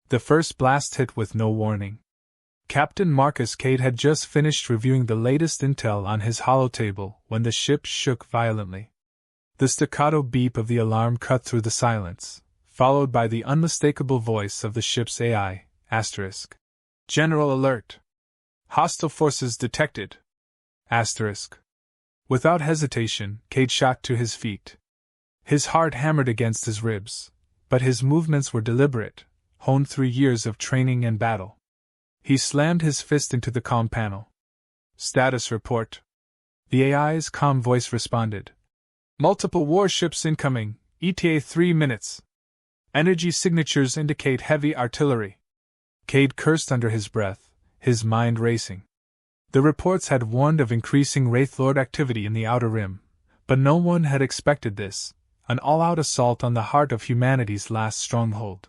The first blast hit with no warning. Captain Marcus Cade had just finished reviewing the latest intel on his holotable when the ship shook violently. The staccato beep of the alarm cut through the silence, followed by the unmistakable voice of the ship's AI, asterisk. General alert. Hostile forces detected. Asterisk. Without hesitation, Cade shot to his feet. His heart hammered against his ribs, but his movements were deliberate, honed through years of training and battle. He slammed his fist into the comm panel. Status report. The AI's calm voice responded. Multiple warships incoming, ETA 3 minutes. Energy signatures indicate heavy artillery. Cade cursed under his breath, his mind racing. The reports had warned of increasing Wraithlord activity in the Outer Rim, but no one had expected this, an all-out assault on the heart of humanity's last stronghold.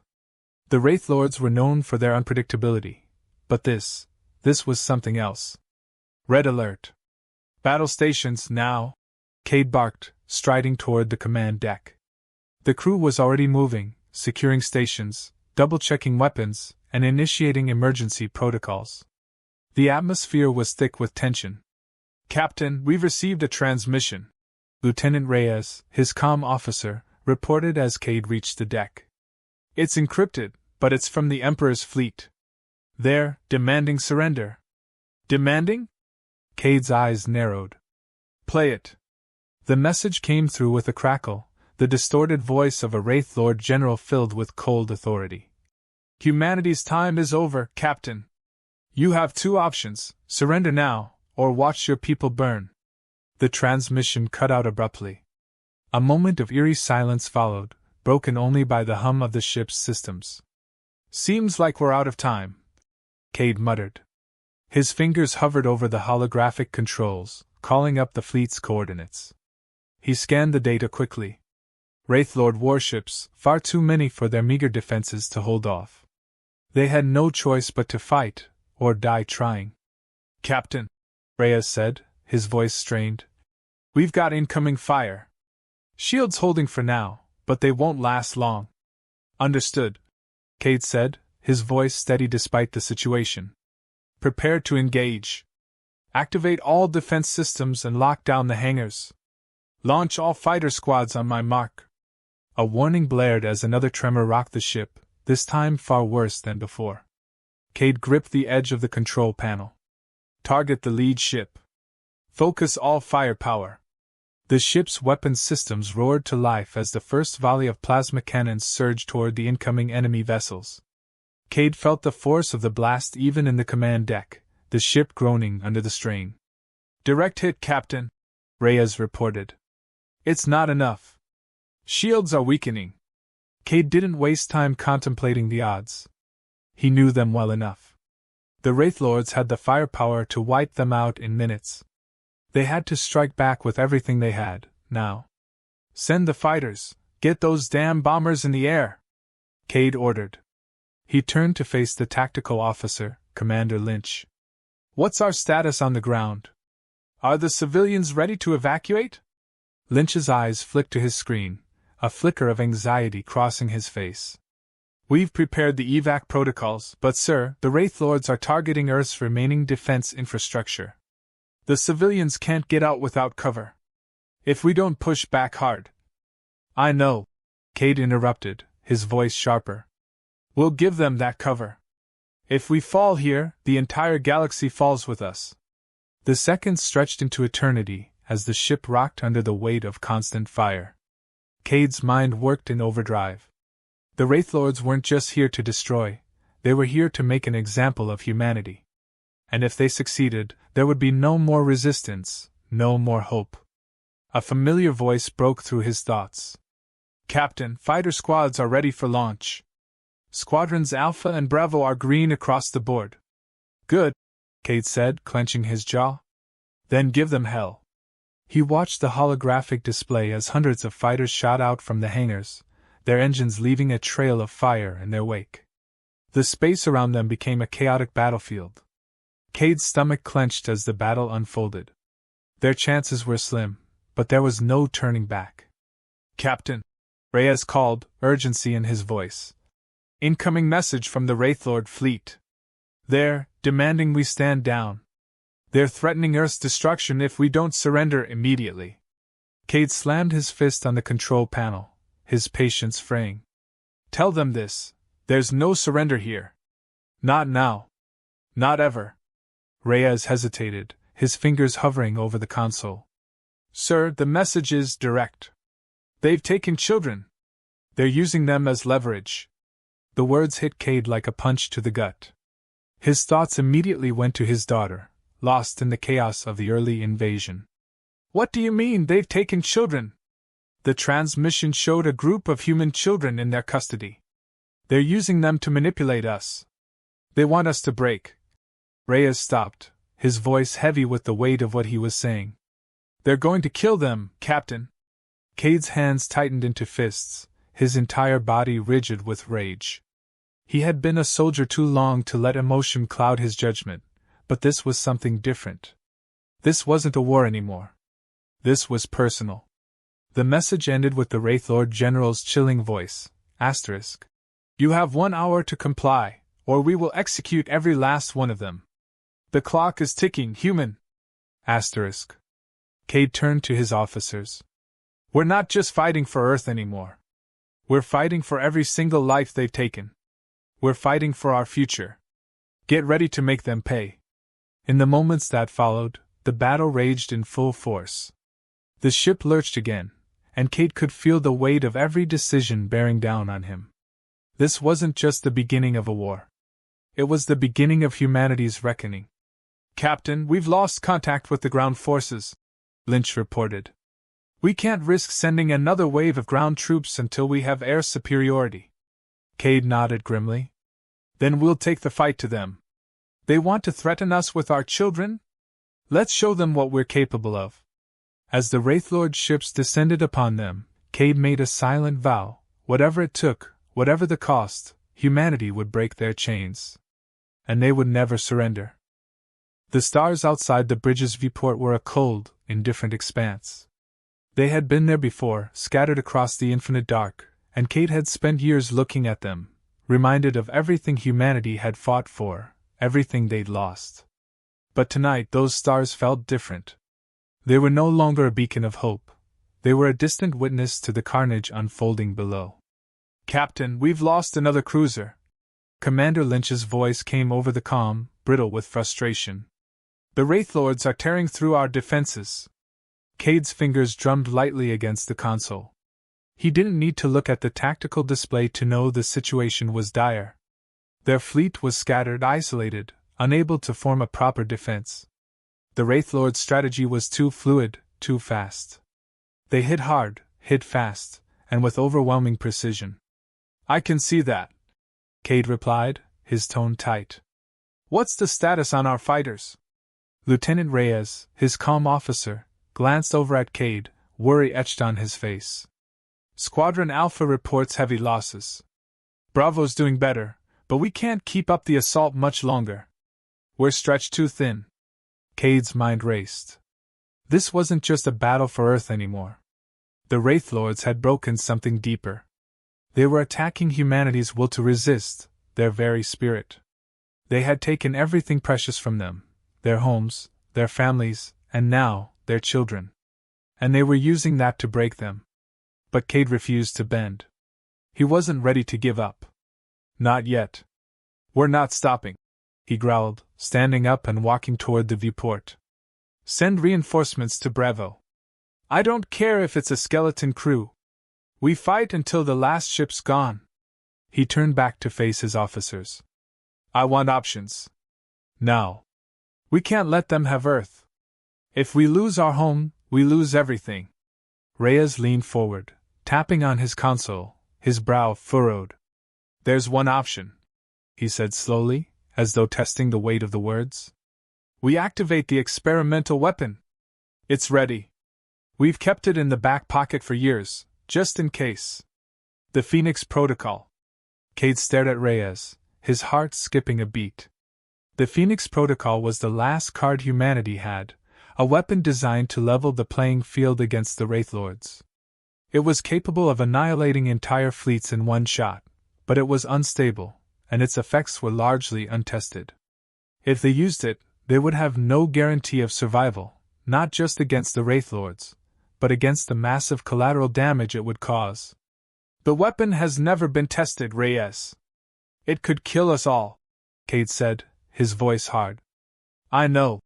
The Wraithlords were known for their unpredictability, but this was something else. Red alert. Battle stations now, Cade barked, striding toward the command deck. The crew was already moving, securing stations, double-checking weapons, and initiating emergency protocols. The atmosphere was thick with tension. Captain, we've received a transmission. Lieutenant Reyes, his comm officer, reported as Cade reached the deck. It's encrypted, but it's from the Emperor's fleet. They're demanding surrender. Demanding? Cade's eyes narrowed. Play it. The message came through with a crackle, the distorted voice of a Wraithlord general filled with cold authority. Humanity's time is over, Captain. You have two options, surrender now, or watch your people burn. The transmission cut out abruptly. A moment of eerie silence followed, broken only by the hum of the ship's systems. Seems like we're out of time, Cade muttered. His fingers hovered over the holographic controls, calling up the fleet's coordinates. He scanned the data quickly. Wraithlord warships, far too many for their meager defenses to hold off. They had no choice but to fight, or die trying. Captain, Reyes said, his voice strained. We've got incoming fire. Shields holding for now, but they won't last long. Understood, Cade said, his voice steady despite the situation. Prepare to engage. Activate all defense systems and lock down the hangars. Launch all fighter squads on my mark. A warning blared as another tremor rocked the ship, this time far worse than before. Cade gripped the edge of the control panel. Target the lead ship. Focus all firepower. The ship's weapons systems roared to life as the first volley of plasma cannons surged toward the incoming enemy vessels. Cade felt the force of the blast even in the command deck, the ship groaning under the strain. Direct hit, Captain, Reyes reported. It's not enough. Shields are weakening. Cade didn't waste time contemplating the odds. He knew them well enough. The Wraithlords had the firepower to wipe them out in minutes. They had to strike back with everything they had, now. Send the fighters, get those damn bombers in the air, Cade ordered. He turned to face the tactical officer, Commander Lynch. What's our status on the ground? Are the civilians ready to evacuate? Lynch's eyes flicked to his screen, a flicker of anxiety crossing his face. We've prepared the evac protocols, but sir, the Wraithlords are targeting Earth's remaining defense infrastructure. The civilians can't get out without cover. If we don't push back hard. I know, Cade interrupted, his voice sharper. We'll give them that cover. If we fall here, the entire galaxy falls with us. The seconds stretched into eternity as the ship rocked under the weight of constant fire. Cade's mind worked in overdrive. The Wraithlords weren't just here to destroy, they were here to make an example of humanity. And if they succeeded, there would be no more resistance, no more hope. A familiar voice broke through his thoughts. Captain, fighter squads are ready for launch. Squadrons Alpha and Bravo are green across the board. Good, Cade said, clenching his jaw. Then give them hell. He watched the holographic display as hundreds of fighters shot out from the hangars, their engines leaving a trail of fire in their wake. The space around them became a chaotic battlefield. Cade's stomach clenched as the battle unfolded. Their chances were slim, but there was no turning back. Captain, Reyes called, urgency in his voice. Incoming message from the Wraithlord fleet. They're demanding we stand down. They're threatening Earth's destruction if we don't surrender immediately. Cade slammed his fist on the control panel, his patience fraying. Tell them this. There's no surrender here. Not now. Not ever. Reyes hesitated, his fingers hovering over the console. Sir, the message is direct. They've taken children. They're using them as leverage. The words hit Cade like a punch to the gut. His thoughts immediately went to his daughter, lost in the chaos of the early invasion. What do you mean they've taken children? The transmission showed a group of human children in their custody. They're using them to manipulate us. They want us to break. Reyes stopped, his voice heavy with the weight of what he was saying. They're going to kill them, Captain. Cade's hands tightened into fists, his entire body rigid with rage. He had been a soldier too long to let emotion cloud his judgment, but this was something different. This wasn't a war anymore. This was personal. The message ended with the Wraithlord General's chilling voice, asterisk. You have 1 hour to comply, or we will execute every last one of them. The clock is ticking, human. Asterisk. Cade turned to his officers. We're not just fighting for Earth anymore. We're fighting for every single life they've taken. We're fighting for our future. Get ready to make them pay. In the moments that followed, the battle raged in full force. The ship lurched again, and Cade could feel the weight of every decision bearing down on him. This wasn't just the beginning of a war. It was the beginning of humanity's reckoning. Captain, we've lost contact with the ground forces, Lynch reported. We can't risk sending another wave of ground troops until we have air superiority. Cade nodded grimly. Then we'll take the fight to them. They want to threaten us with our children? Let's show them what we're capable of. As the Wraithlord ships descended upon them, Cade made a silent vow, whatever it took, whatever the cost, humanity would break their chains. And they would never surrender. The stars outside the bridge's viewport were a cold, indifferent expanse. They had been there before, scattered across the infinite dark, and Cade had spent years looking at them, reminded of everything humanity had fought for, everything they'd lost. But tonight those stars felt different. They were no longer a beacon of hope. They were a distant witness to the carnage unfolding below. Captain, we've lost another cruiser. Commander Lynch's voice came over the comm, brittle with frustration. The Wraithlords are tearing through our defenses. Cade's fingers drummed lightly against the console. He didn't need to look at the tactical display to know the situation was dire. Their fleet was scattered, isolated, unable to form a proper defense. The Wraithlord's strategy was too fluid, too fast. They hit hard, hit fast, and with overwhelming precision. I can see that, Cade replied, his tone tight. What's the status on our fighters? Lieutenant Reyes, his comm officer, glanced over at Cade, worry etched on his face. Squadron Alpha reports heavy losses. Bravo's doing better, but we can't keep up the assault much longer. We're stretched too thin. Cade's mind raced. This wasn't just a battle for Earth anymore. The Wraithlords had broken something deeper. They were attacking humanity's will to resist, their very spirit. They had taken everything precious from them, their homes, their families, and now, their children. And they were using that to break them. But Cade refused to bend. He wasn't ready to give up. Not yet. We're not stopping, he growled, standing up and walking toward the viewport. Send reinforcements to Bravo. I don't care if it's a skeleton crew. We fight until the last ship's gone. He turned back to face his officers. I want options. Now. We can't let them have Earth. If we lose our home, we lose everything. Reyes leaned forward, tapping on his console, his brow furrowed. There's one option, he said slowly, as though testing the weight of the words. We activate the experimental weapon. It's ready. We've kept it in the back pocket for years, just in case. The Phoenix Protocol. Cade stared at Reyes, his heart skipping a beat. The Phoenix Protocol was the last card humanity had, a weapon designed to level the playing field against the Wraithlords. It was capable of annihilating entire fleets in one shot, but it was unstable, and its effects were largely untested. If they used it, they would have no guarantee of survival, not just against the Wraithlords, but against the massive collateral damage it would cause. The weapon has never been tested, Reyes. It could kill us all, Cade said, his voice hard. I know,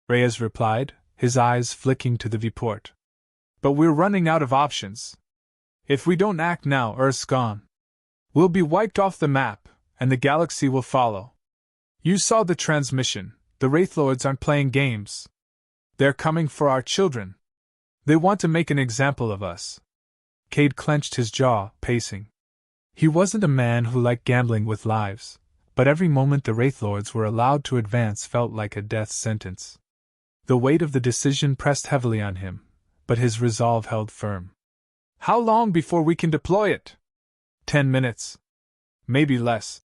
Reyes replied, his eyes flicking to the viewport. But we're running out of options. If we don't act now, Earth's gone. We'll be wiped off the map, and the galaxy will follow. You saw the transmission. The Wraithlords aren't playing games. They're coming for our children. They want to make an example of us. Cade clenched his jaw, pacing. He wasn't a man who liked gambling with lives, but every moment the Wraithlords were allowed to advance felt like a death sentence. The weight of the decision pressed heavily on him, but his resolve held firm. How long before we can deploy it? 10 minutes. Maybe less,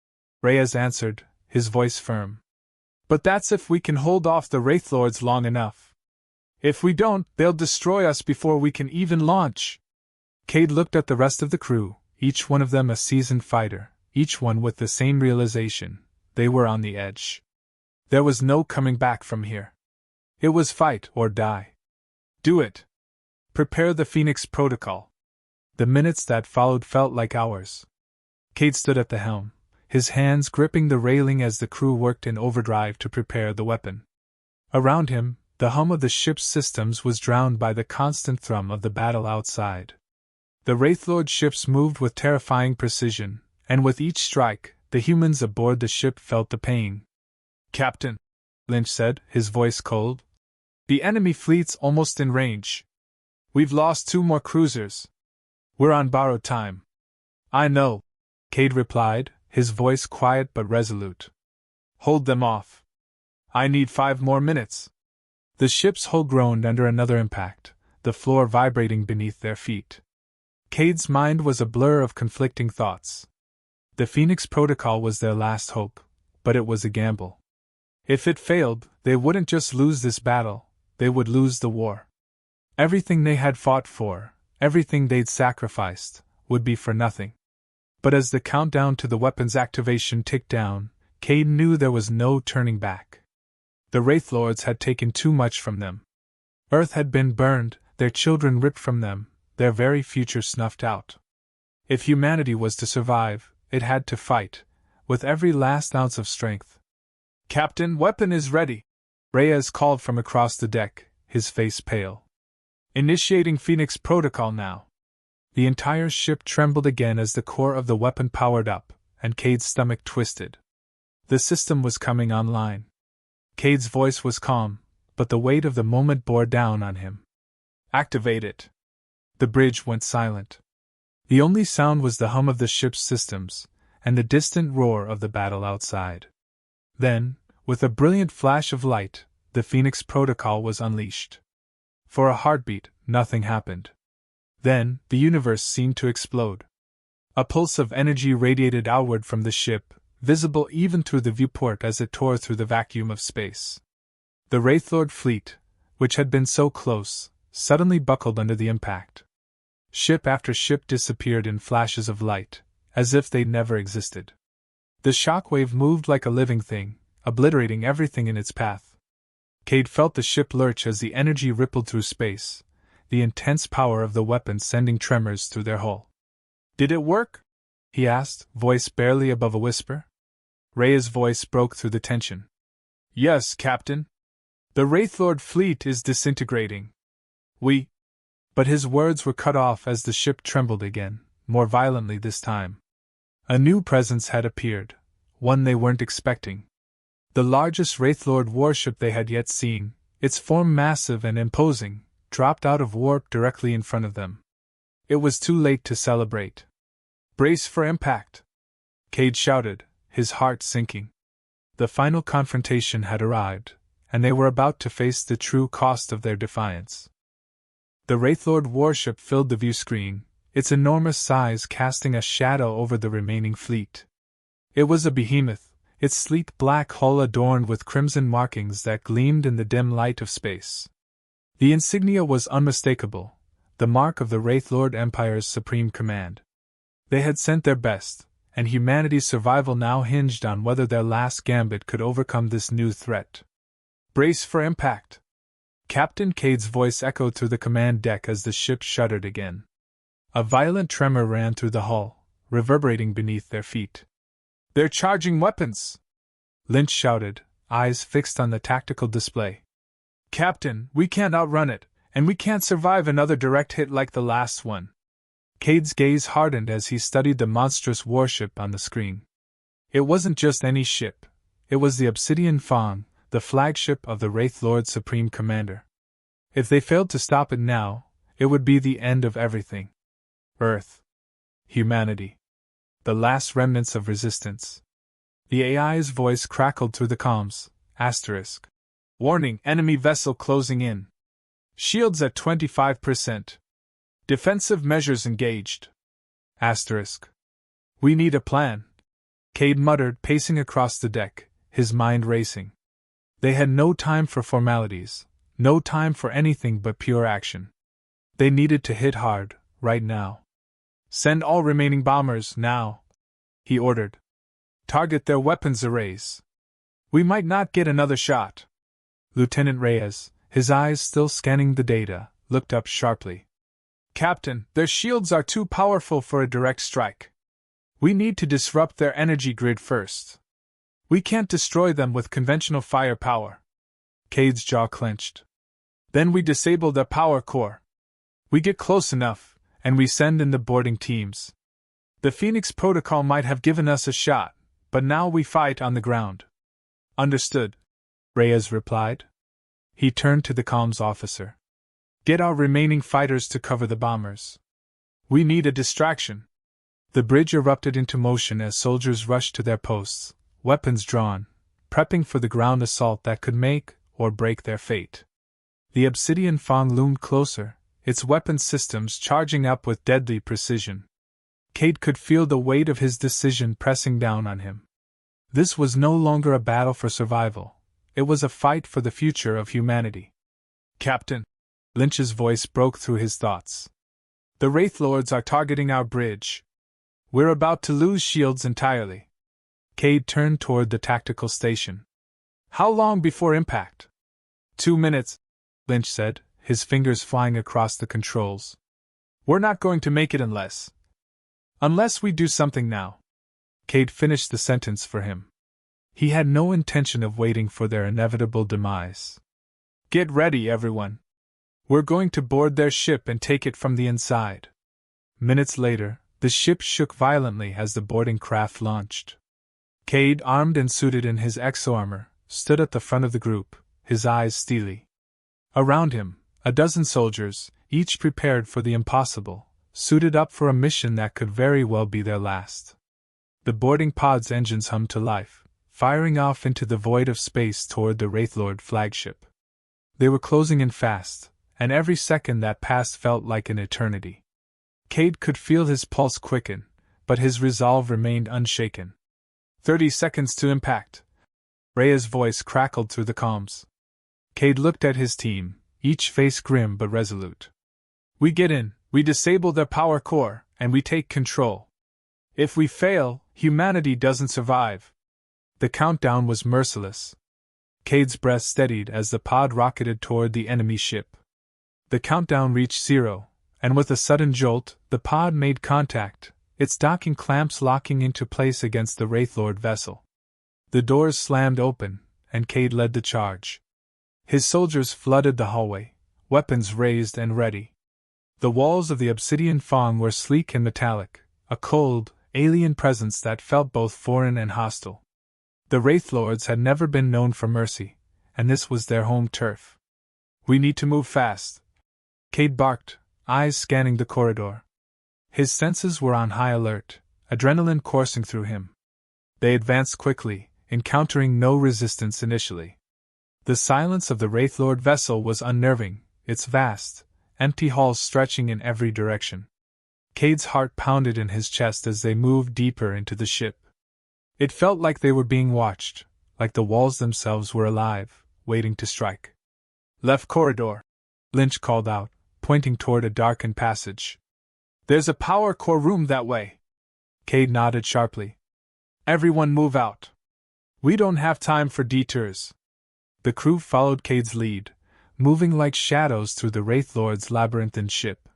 Reyes answered, his voice firm. But that's if we can hold off the Wraithlords long enough. If we don't, they'll destroy us before we can even launch. Cade looked at the rest of the crew, each one of them a seasoned fighter, each one with the same realization: they were on the edge. There was no coming back from here. It was fight or die. Do it. Prepare the Phoenix Protocol. The minutes that followed felt like hours. Cade stood at the helm, his hands gripping the railing as the crew worked in overdrive to prepare the weapon. Around him, the hum of the ship's systems was drowned by the constant thrum of the battle outside. The Wraithlord ships moved with terrifying precision, and with each strike, the humans aboard the ship felt the pain. Captain, Lynch said, his voice cold. The enemy fleet's almost in range. We've lost 2 more cruisers. We're on borrowed time. I know, Cade replied, his voice quiet but resolute. Hold them off. I need 5 more minutes. The ship's hull groaned under another impact, the floor vibrating beneath their feet. Cade's mind was a blur of conflicting thoughts. The Phoenix Protocol was their last hope, but it was a gamble. If it failed, they wouldn't just lose this battle, they would lose the war. Everything they had fought for, everything they'd sacrificed, would be for nothing. But as the countdown to the weapon's activation ticked down, Cade knew there was no turning back. The Wraithlords had taken too much from them. Earth had been burned, their children ripped from them, their very future snuffed out. If humanity was to survive, it had to fight, with every last ounce of strength. Captain, weapon is ready, Reyes called from across the deck, his face pale. Initiating Phoenix Protocol now. The entire ship trembled again as the core of the weapon powered up, and Cade's stomach twisted. The system was coming online. Cade's voice was calm, but the weight of the moment bore down on him. Activate it. The bridge went silent. The only sound was the hum of the ship's systems, and the distant roar of the battle outside. Then, with a brilliant flash of light, the Phoenix Protocol was unleashed. For a heartbeat, nothing happened. Then, the universe seemed to explode. A pulse of energy radiated outward from the ship, visible even through the viewport as it tore through the vacuum of space. The Wraithlord fleet, which had been so close, suddenly buckled under the impact. Ship after ship disappeared in flashes of light, as if they'd never existed. The shockwave moved like a living thing, obliterating everything in its path. Cade felt the ship lurch as the energy rippled through space, the intense power of the weapon sending tremors through their hull. Did it work? He asked, voice barely above a whisper. Reyes' voice broke through the tension. Yes, Captain. The Wraithlord fleet is disintegrating. But his words were cut off as the ship trembled again, more violently this time. A new presence had appeared, one they weren't expecting. The largest Wraithlord warship they had yet seen, its form massive and imposing, dropped out of warp directly in front of them. It was too late to celebrate. Brace for impact! Cade shouted, his heart sinking. The final confrontation had arrived, and they were about to face the true cost of their defiance. The Wraithlord warship filled the view screen, its enormous size casting a shadow over the remaining fleet. It was a behemoth, its sleek black hull adorned with crimson markings that gleamed in the dim light of space. The insignia was unmistakable, the mark of the Wraithlord Empire's supreme command. They had sent their best, and humanity's survival now hinged on whether their last gambit could overcome this new threat. Brace for impact! Captain Cade's voice echoed through the command deck as the ship shuddered again. A violent tremor ran through the hull, reverberating beneath their feet. "They're charging weapons!" Lynch shouted, eyes fixed on the tactical display. "Captain, we can't outrun it, and we can't survive another direct hit like the last one." Cade's gaze hardened as he studied the monstrous warship on the screen. It wasn't just any ship. It was the Obsidian Fang, the flagship of the Wraith Lord's Supreme Commander. If they failed to stop it now, it would be the end of everything. Earth. Humanity. The last remnants of resistance. The AI's voice crackled through the comms. Asterisk. "Warning, enemy vessel closing in. Shields at 25%. Defensive measures engaged." Asterisk. "We need a plan," Cade muttered, pacing across the deck, his mind racing. They had no time for formalities, no time for anything but pure action. They needed to hit hard, right now. "Send all remaining bombers, now," he ordered. "Target their weapons arrays. We might not get another shot." Lieutenant Reyes, his eyes still scanning the data, looked up sharply. "Captain, their shields are too powerful for a direct strike. We need to disrupt their energy grid first. We can't destroy them with conventional firepower." Cade's jaw clenched. "Then we disable their power core. We get close enough, and we send in the boarding teams. The Phoenix Protocol might have given us a shot, but now we fight on the ground." "Understood," Reyes replied. He turned to the comms officer. "Get our remaining fighters to cover the bombers. We need a distraction." The bridge erupted into motion as soldiers rushed to their posts, weapons drawn, prepping for the ground assault that could make or break their fate. The Obsidian Fang loomed closer, its weapon systems charging up with deadly precision. Cade could feel the weight of his decision pressing down on him. This was no longer a battle for survival. It was a fight for the future of humanity. "Captain," Lynch's voice broke through his thoughts. "The Wraith Lords are targeting our bridge. We're about to lose shields entirely." Cade turned toward the tactical station. "How long before impact?" 2 minutes, Lynch said, his fingers flying across the controls. "We're not going to make it unless we do something now." Cade finished the sentence for him. He had no intention of waiting for their inevitable demise. "Get ready, everyone. We're going to board their ship and take it from the inside." Minutes later, the ship shook violently as the boarding craft launched. Cade, armed and suited in his exo-armor, stood at the front of the group, his eyes steely. Around him, a dozen soldiers, each prepared for the impossible, suited up for a mission that could very well be their last. The boarding pod's engines hummed to life, firing off into the void of space toward the Wraithlord flagship. They were closing in fast, and every second that passed felt like an eternity. Cade could feel his pulse quicken, but his resolve remained unshaken. 30 seconds to impact. Rhea's voice crackled through the comms. Cade looked at his team, each face grim but resolute. "We get in, we disable their power core, and we take control. If we fail, humanity doesn't survive." The countdown was merciless. Cade's breath steadied as the pod rocketed toward the enemy ship. The countdown reached 0, and with a sudden jolt, the pod made contact, its docking clamps locking into place against the Wraithlord vessel. The doors slammed open, and Cade led the charge. His soldiers flooded the hallway, weapons raised and ready. The walls of the Obsidian Fang were sleek and metallic, a cold, alien presence that felt both foreign and hostile. The Wraithlords had never been known for mercy, and this was their home turf. "We need to move fast," Cade barked, eyes scanning the corridor. His senses were on high alert, adrenaline coursing through him. They advanced quickly, encountering no resistance initially. The silence of the Wraithlord vessel was unnerving, its vast, empty halls stretching in every direction. Cade's heart pounded in his chest as they moved deeper into the ship. It felt like they were being watched, like the walls themselves were alive, waiting to strike. "Left corridor," Lynch called out, pointing toward a darkened passage. "There's a power core room that way." Cade nodded sharply. Everyone move out. We don't have time for detours. The crew followed Cade's lead, moving like shadows through the Wraith Lord's labyrinthine ship.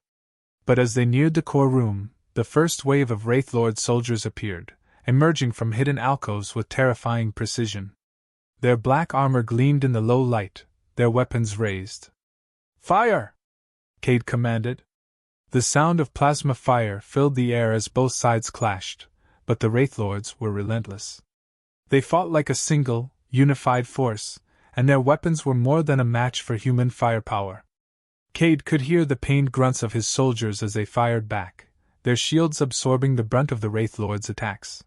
But as they neared the core room, the first wave of Wraith Lord soldiers appeared, emerging from hidden alcoves with terrifying precision. Their black armor gleamed in the low light, their weapons raised. Fire! Cade commanded. The sound of plasma fire filled the air as both sides clashed, but the Wraith Lords were relentless. They fought like a single, unified force, and their weapons were more than a match for human firepower. Cade could hear the pained grunts of his soldiers as they fired back, their shields absorbing the brunt of the Wraith Lord's attacks.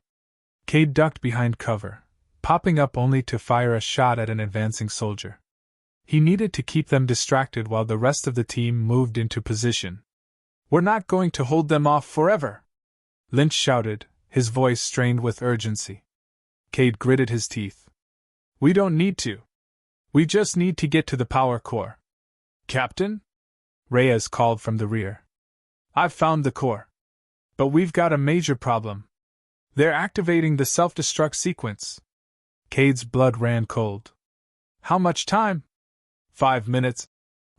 Cade ducked behind cover, popping up only to fire a shot at an advancing soldier. He needed to keep them distracted while the rest of the team moved into position. We're not going to hold them off forever! Lynch shouted, his voice strained with urgency. Cade gritted his teeth. We don't need to. We just need to get to the power core. Captain? Reyes called from the rear. I've found the core. But we've got a major problem. They're activating the self-destruct sequence. Cade's blood ran cold. How much time? 5 minutes,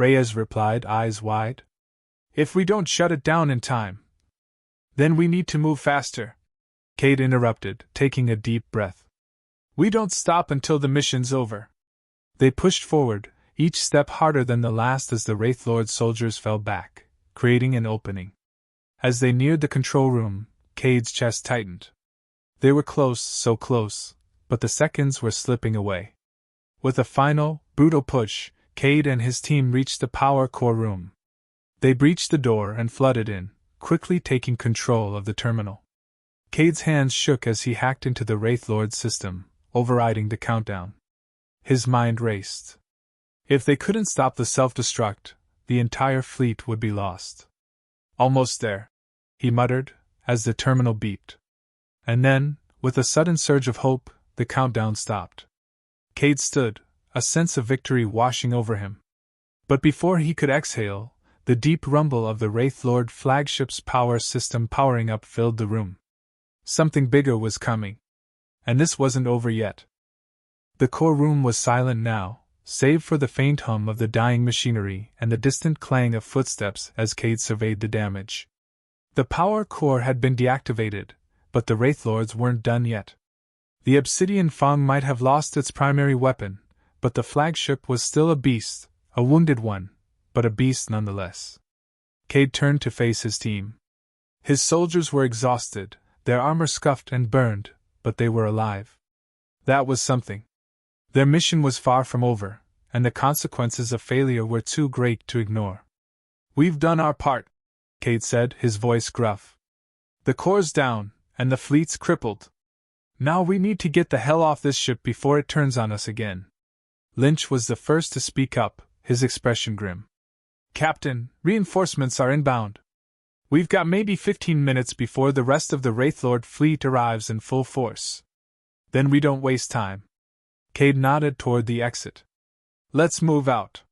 Reyes replied, eyes wide. If we don't shut it down in time, then we need to move faster. Cade interrupted, taking a deep breath. We don't stop until the mission's over. They pushed forward, each step harder than the last as the Wraith Lord soldiers fell back, creating an opening. As they neared the control room, Cade's chest tightened. They were close, so close, but the seconds were slipping away. With a final, brutal push, Cade and his team reached the power core room. They breached the door and flooded in, quickly taking control of the terminal. Cade's hands shook as he hacked into the Wraith Lord's system, overriding the countdown. His mind raced. If they couldn't stop the self-destruct, the entire fleet would be lost. Almost there, he muttered, as the terminal beeped. And then, with a sudden surge of hope, the countdown stopped. Cade stood, a sense of victory washing over him. But before he could exhale, the deep rumble of the Wraith Lord flagship's power system powering up filled the room. Something bigger was coming. And this wasn't over yet. The core room was silent now, save for the faint hum of the dying machinery and the distant clang of footsteps as Cade surveyed the damage. The power core had been deactivated, but the Wraith Lords weren't done yet. The Obsidian Fang might have lost its primary weapon, but the flagship was still a beast, a wounded one, but a beast nonetheless. Cade turned to face his team. His soldiers were exhausted, their armor scuffed and burned, but they were alive. That was something. Their mission was far from over, and the consequences of failure were too great to ignore. We've done our part, Cade said, his voice gruff. The core's down, and the fleet's crippled. Now we need to get the hell off this ship before it turns on us again. Lynch was the first to speak up, his expression grim. Captain, reinforcements are inbound. We've got maybe 15 minutes before the rest of the Wraith Lord fleet arrives in full force. Then we don't waste time. Cade nodded toward the exit. Let's move out.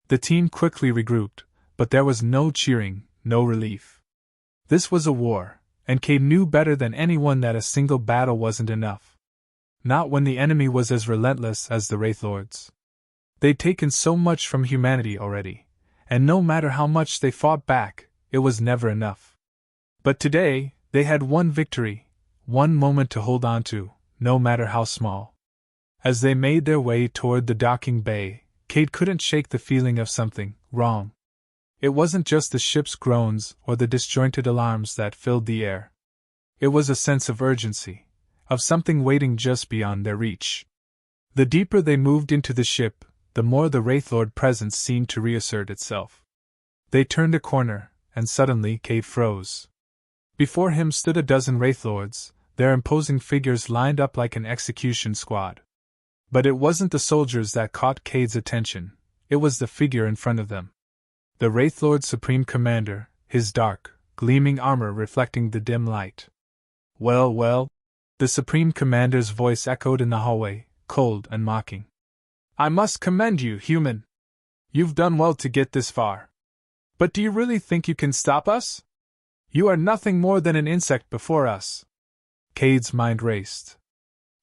The team quickly regrouped, but there was no cheering, no relief. This was a war, and Cade knew better than anyone that a single battle wasn't enough. Not when the enemy was as relentless as the Wraith Lords. They'd taken so much from humanity already, and no matter how much they fought back, it was never enough. But today, they had one victory, one moment to hold on to, no matter how small. As they made their way toward the docking bay, Cade couldn't shake the feeling of something wrong. It wasn't just the ship's groans or the disjointed alarms that filled the air. It was a sense of urgency, of something waiting just beyond their reach. The deeper they moved into the ship, the more the Wraith Lord presence seemed to reassert itself. They turned a corner, and suddenly Cade froze. Before him stood a dozen Wraith Lords, their imposing figures lined up like an execution squad. But it wasn't the soldiers that caught Cade's attention, it was the figure in front of them. The Wraith Lord's Supreme Commander, his dark, gleaming armor reflecting the dim light. Well, well, the Supreme Commander's voice echoed in the hallway, cold and mocking. I must commend you, human. You've done well to get this far. But do you really think you can stop us? You are nothing more than an insect before us. Cade's mind raced.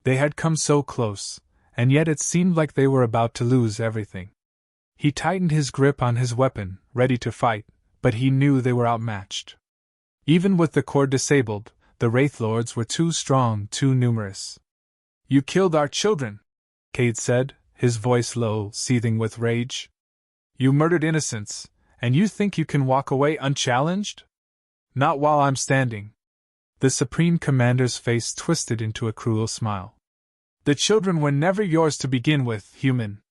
They had come so close, and yet it seemed like they were about to lose everything. He tightened his grip on his weapon, ready to fight, but he knew they were outmatched. Even with the core disabled, the Wraith Lords were too strong, too numerous. "You killed our children," Cade said, his voice low, seething with rage. "You murdered innocents, and you think you can walk away unchallenged? Not while I'm standing." The Supreme Commander's face twisted into a cruel smile. "The children were never yours to begin with, human.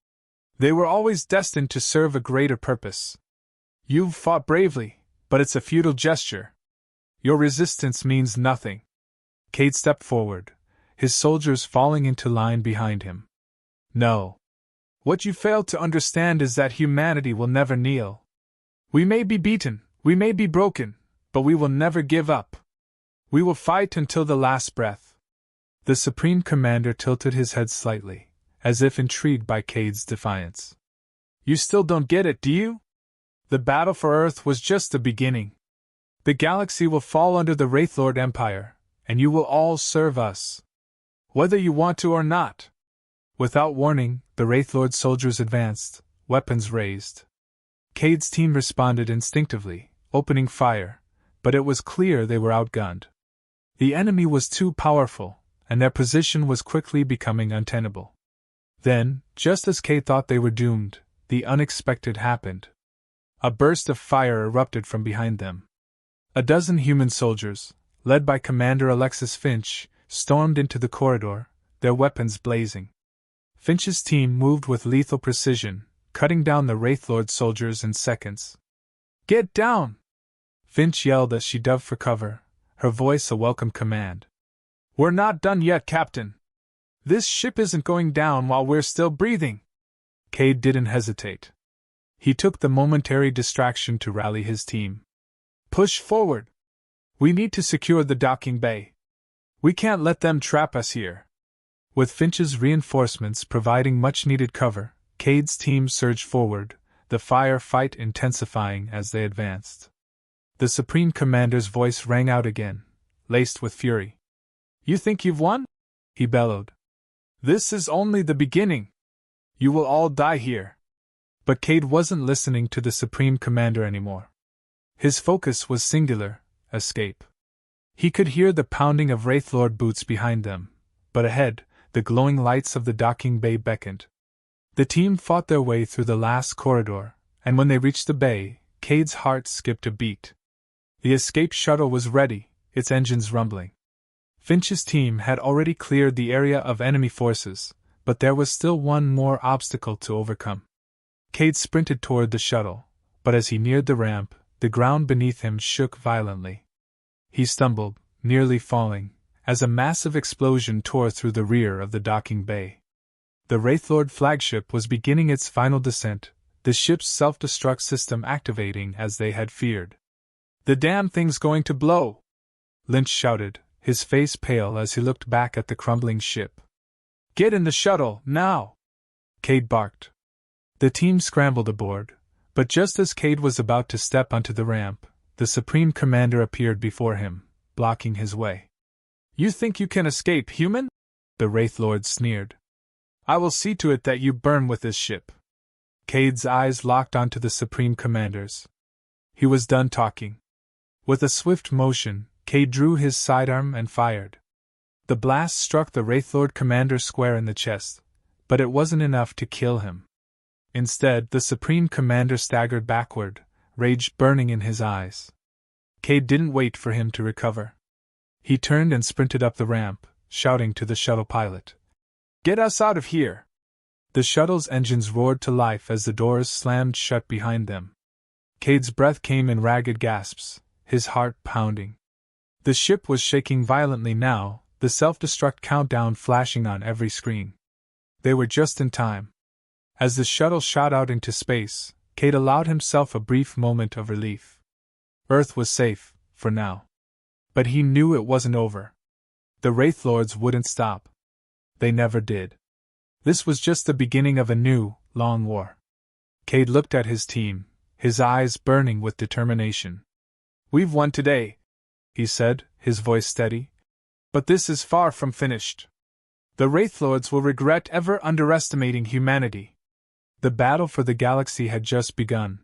They were always destined to serve a greater purpose. You've fought bravely, but it's a futile gesture. Your resistance means nothing." Cade stepped forward, his soldiers falling into line behind him. "No. What you fail to understand is that humanity will never kneel. We may be beaten, we may be broken, but we will never give up. We will fight until the last breath." The Supreme Commander tilted his head slightly, as if intrigued by Cade's defiance. "You still don't get it, do you? The battle for Earth was just the beginning. The galaxy will fall under the Wraithlord Empire, and you will all serve us. Whether you want to or not." Without warning, the Wraithlord soldiers advanced, weapons raised. Cade's team responded instinctively, opening fire, but it was clear they were outgunned. The enemy was too powerful, and their position was quickly becoming untenable. Then, just as Cade thought they were doomed, the unexpected happened. A burst of fire erupted from behind them. A dozen human soldiers, led by Commander Alexis Finch, stormed into the corridor, their weapons blazing. Finch's team moved with lethal precision, cutting down the Wraithlord soldiers in seconds. "Get down!" Finch yelled as she dove for cover, her voice a welcome command. "We're not done yet, Captain. This ship isn't going down while we're still breathing." Cade didn't hesitate. He took the momentary distraction to rally his team. "Push forward! We need to secure the docking bay. We can't let them trap us here." With Finch's reinforcements providing much-needed cover, Cade's team surged forward, the firefight intensifying as they advanced. The Supreme Commander's voice rang out again, laced with fury. "You think you've won?" he bellowed. "This is only the beginning. You will all die here." But Cade wasn't listening to the Supreme Commander anymore. His focus was singular: escape. He could hear the pounding of Wraithlord boots behind them, but ahead, the glowing lights of the docking bay beckoned. The team fought their way through the last corridor, and when they reached the bay, Cade's heart skipped a beat. The escape shuttle was ready, its engines rumbling. Finch's team had already cleared the area of enemy forces, but there was still one more obstacle to overcome. Cade sprinted toward the shuttle, but as he neared the ramp, the ground beneath him shook violently. He stumbled, nearly falling, as a massive explosion tore through the rear of the docking bay. The Wraithlord flagship was beginning its final descent, the ship's self-destruct system activating as they had feared. "The damn thing's going to blow!" Lynch shouted, his face pale as he looked back at the crumbling ship. "Get in the shuttle, now!" Cade barked. The team scrambled aboard, but just as Cade was about to step onto the ramp, the Supreme Commander appeared before him, blocking his way. "You think you can escape, human?" the Wraithlord sneered. "I will see to it that you burn with this ship." Cade's eyes locked onto the Supreme Commander's. He was done talking. With a swift motion, Cade drew his sidearm and fired. The blast struck the Wraithlord commander square in the chest, but it wasn't enough to kill him. Instead, the Supreme Commander staggered backward, rage burning in his eyes. Cade didn't wait for him to recover. He turned and sprinted up the ramp, shouting to the shuttle pilot, "Get us out of here!" The shuttle's engines roared to life as the doors slammed shut behind them. Cade's breath came in ragged gasps, his heart pounding. The ship was shaking violently now, the self-destruct countdown flashing on every screen. They were just in time. As the shuttle shot out into space, Cade allowed himself a brief moment of relief. Earth was safe, for now. But he knew it wasn't over. The Wraithlords wouldn't stop. They never did. This was just the beginning of a new, long war. Cade looked at his team, his eyes burning with determination. "We've won today," he said, his voice steady. But this is far from finished. The Wraithlords will regret ever underestimating humanity. The battle for the galaxy had just begun.